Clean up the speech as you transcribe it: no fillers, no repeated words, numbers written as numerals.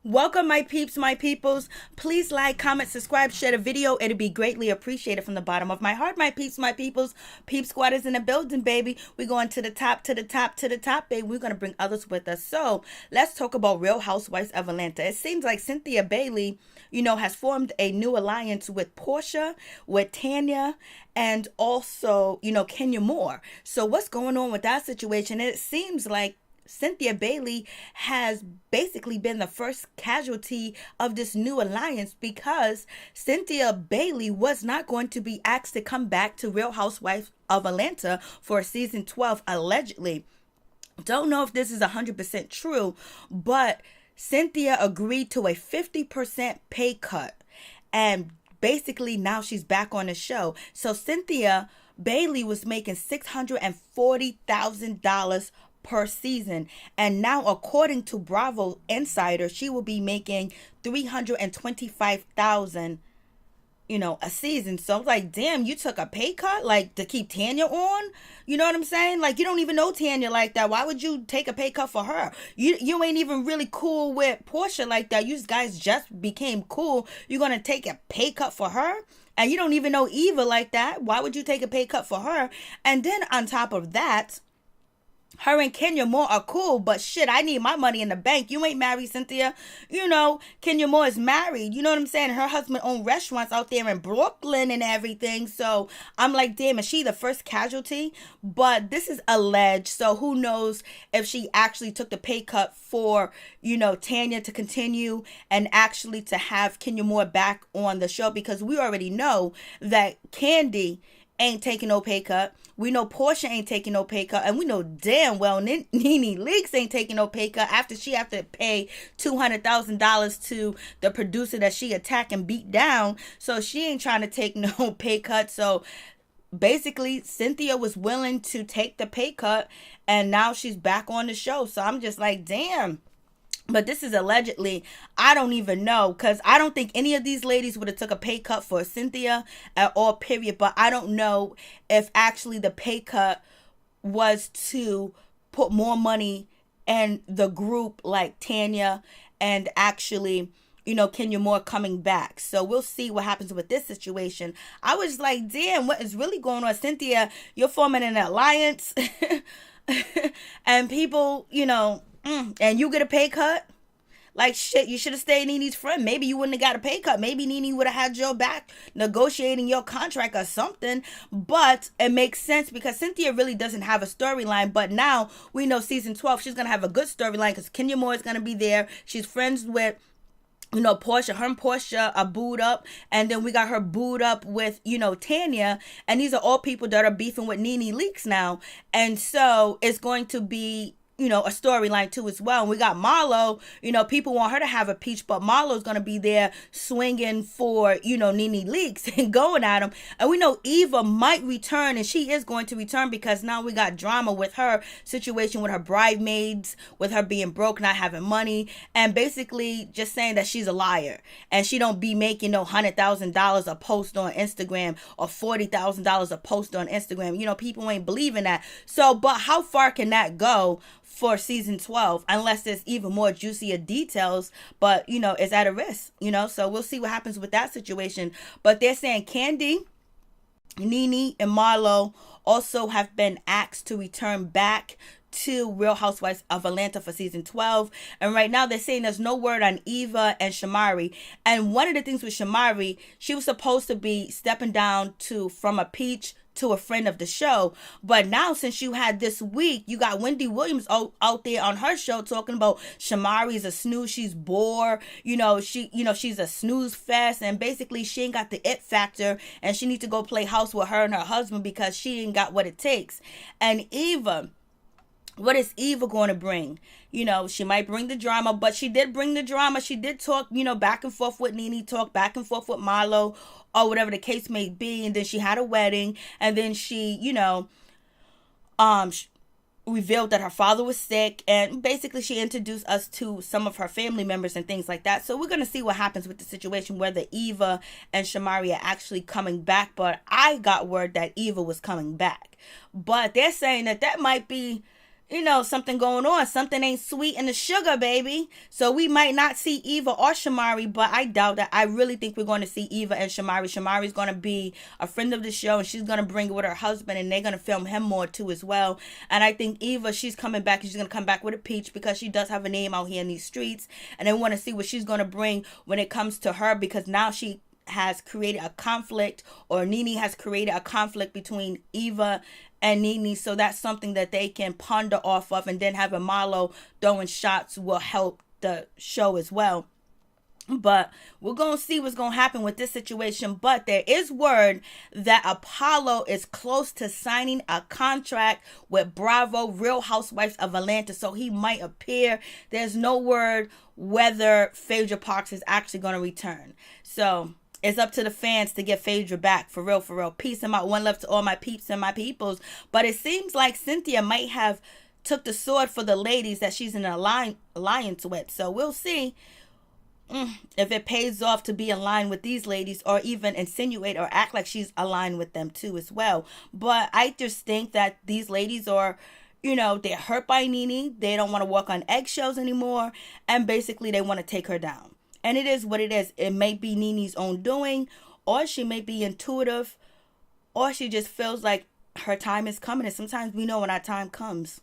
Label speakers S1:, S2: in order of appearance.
S1: Welcome, my peeps, my peoples. Please like, comment, subscribe, share the video. It'd be greatly appreciated from the bottom of my heart, my peeps, my peoples. Peep squad is in the building, baby. We're going to the top, to the top, to the top, baby. We're going to bring others with us. So let's talk about Real Housewives of Atlanta. It seems like Cynthia Bailey, has formed a new alliance with Porsha, with Tanya, and also, Kenya Moore. So what's going on with that situation? It seems like Cynthia Bailey has basically been the first casualty of this new alliance because Cynthia Bailey was not going to be asked to come back to Real Housewives of Atlanta for season 12, allegedly. Don't know if this is 100% true, but Cynthia agreed to a 50% pay cut, and basically now she's back on the show. So Cynthia Bailey was making $640,000 per season, and now according to Bravo Insider, she will be making 325,000 a season. So I'm like, damn, you took a pay cut like to keep Tanya on? You know what I'm saying? Like, you don't even know Tanya like that. Why would you take a pay cut for her? You ain't even really cool with Porsha like that. You guys just became cool. You're gonna take a pay cut for her? And you don't even know Eva like that. Why would you take a pay cut for her? And then on top of that, her and Kenya Moore are cool, but shit, I need my money in the bank. You ain't married, Cynthia. Kenya Moore is married. You know what I'm saying? Her husband owned restaurants out there in Brooklyn and everything. So I'm like, damn, is she the first casualty? But this is alleged. So who knows if she actually took the pay cut for, Tanya to continue and actually to have Kenya Moore back on the show, because we already know that Candy ain't taking no pay cut. We know Porsha ain't taking no pay cut. And we know damn well Nene Leakes ain't taking no pay cut after she have to pay $200,000 to the producer that she attacked and beat down. So she ain't trying to take no pay cut. So basically, Cynthia was willing to take the pay cut, and now she's back on the show. So I'm just like, damn. But this is allegedly. I don't even know, because I don't think any of these ladies would have took a pay cut for Cynthia at all, period. But I don't know if actually the pay cut was to put more money in the group like Tanya and actually, Kenya Moore coming back. So we'll see what happens with this situation. I was like, damn, what is really going on? Cynthia, you're forming an alliance and people, and you get a pay cut. Like, shit, you should have stayed Nene's friend. Maybe you wouldn't have got a pay cut. Maybe Nene would have had your back negotiating your contract or something. But it makes sense because Cynthia really doesn't have a storyline. But now we know season 12, she's going to have a good storyline because Kenya Moore is going to be there. She's friends with Porsha. Her and Porsha are booed up, and then we got her booed up with, Tanya, and these are all people that are beefing with Nene Leakes now, and so it's going to be, a storyline too as well. And we got Marlo, people want her to have a peach, but Marlo's going to be there swinging for, Nene Leakes and going at him. And we know Eva might return, and she is going to return because now we got drama with her situation with her bridesmaids, with her being broke, not having money, and basically just saying that she's a liar and she don't be making no $100,000 a post on Instagram or $40,000 a post on Instagram. People ain't believing that. So, but how far can that go for season 12, unless there's even more juicier details, but it's at a risk, so we'll see what happens with that situation. But they're saying Candy, Nene, and Marlo also have been asked to return back to Real Housewives of Atlanta for season 12. And right now they're saying there's no word on Eva and Shamari. And one of the things with Shamari, she was supposed to be stepping down from a peach to a friend of the show. But now, since you had this week, you got Wendy Williams out there on her show talking about Shamari's a snooze, she's bored, she's a snooze fest, and basically she ain't got the it factor, and she needs to go play house with her and her husband because she ain't got what it takes. And Eva, what is Eva going to bring? She might bring the drama, but she did bring the drama. She did talk, back and forth with Nene, talk back and forth with Marlo, or whatever the case may be. And then she had a wedding, and then she, revealed that her father was sick, and basically she introduced us to some of her family members and things like that. So we're going to see what happens with the situation, whether Eva and Shamari are actually coming back. But I got word that Eva was coming back, but they're saying that might be something going on. Something ain't sweet in the sugar, baby. So we might not see Eva or Shamari, but I doubt that. I really think we're going to see Eva and Shamari. Shamari's going to be a friend of the show, and she's going to bring it with her husband, and they're going to film him more too as well. And I think Eva, she's coming back, and she's going to come back with a peach because she does have a name out here in these streets. And I want to see what she's going to bring when it comes to her, because now she has created a conflict, or Nene has created a conflict between Eva and Nene. So that's something that they can ponder off of, and then having Marlo throwing shots will help the show as well. But we're going to see what's going to happen with this situation. But there is word that Apollo is close to signing a contract with Bravo, Real Housewives of Atlanta. So he might appear. There's no word whether Phaedra Parks is actually going to return. So it's up to the fans to get Phaedra back. For real, for real. Peace and one love to all my peeps and my peoples. But it seems like Cynthia might have took the sword for the ladies that she's in an alliance with. So we'll see if it pays off to be aligned with these ladies, or even insinuate or act like she's aligned with them too as well. But I just think that these ladies are, they're hurt by Nene. They don't want to walk on eggshells anymore. And basically they want to take her down. And it is what it is. It may be Nene's own doing, or she may be intuitive, or she just feels like her time is coming. And sometimes we know when our time comes.